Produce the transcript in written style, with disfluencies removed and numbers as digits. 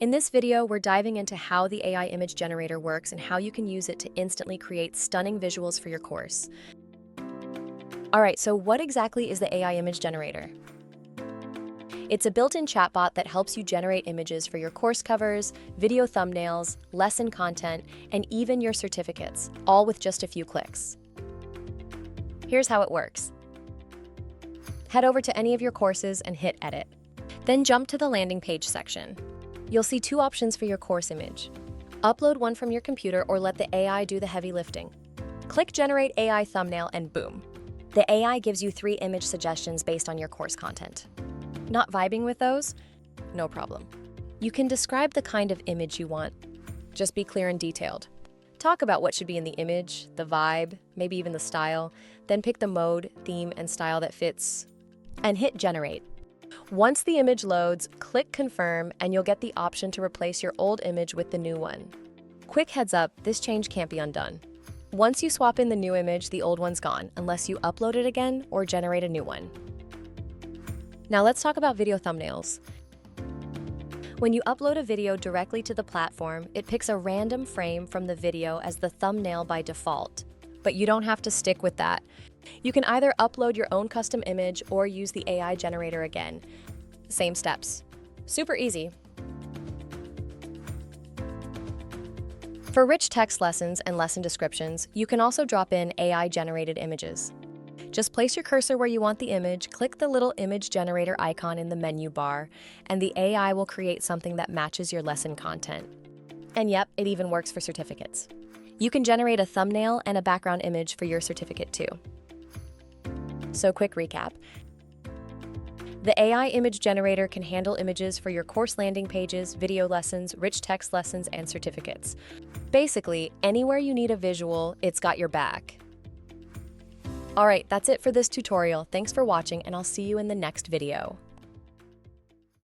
In this video, we're diving into how the AI image generator works and how you can use it to instantly create stunning visuals for your course. All right, so what exactly is the AI image generator? It's a built-in chatbot that helps you generate images for your course covers, video thumbnails, lesson content, and even your certificates, all with just a few clicks. Here's how it works. Head over to any of your courses and hit Edit. Then jump to the landing page section. You'll see two options for your course image. Upload one from your computer or let the AI do the heavy lifting. Click Generate AI Thumbnail and boom. The AI gives you 3 image suggestions based on your course content. Not vibing with those? No problem. You can describe the kind of image you want. Just be clear and detailed. Talk about what should be in the image, the vibe, maybe even the style, then pick the mode, theme, and style that fits, and hit Generate. Once the image loads, click Confirm, and you'll get the option to replace your old image with the new one. Quick heads up, this change can't be undone. Once you swap in the new image, the old one's gone, unless you upload it again or generate a new one. Now let's talk about video thumbnails. When you upload a video directly to the platform, it picks a random frame from the video as the thumbnail by default. But you don't have to stick with that. You can either upload your own custom image or use the AI generator again. Same steps. Super easy. For rich text lessons and lesson descriptions, you can also drop in AI-generated images. Just place your cursor where you want the image, click the little image generator icon in the menu bar, and the AI will create something that matches your lesson content. And yep, it even works for certificates. You can generate a thumbnail and a background image for your certificate too. So quick recap. The AI image generator can handle images for your course landing pages, video lessons, rich text lessons, and certificates. Basically, anywhere you need a visual, it's got your back. All right, that's it for this tutorial. Thanks for watching, and I'll see you in the next video.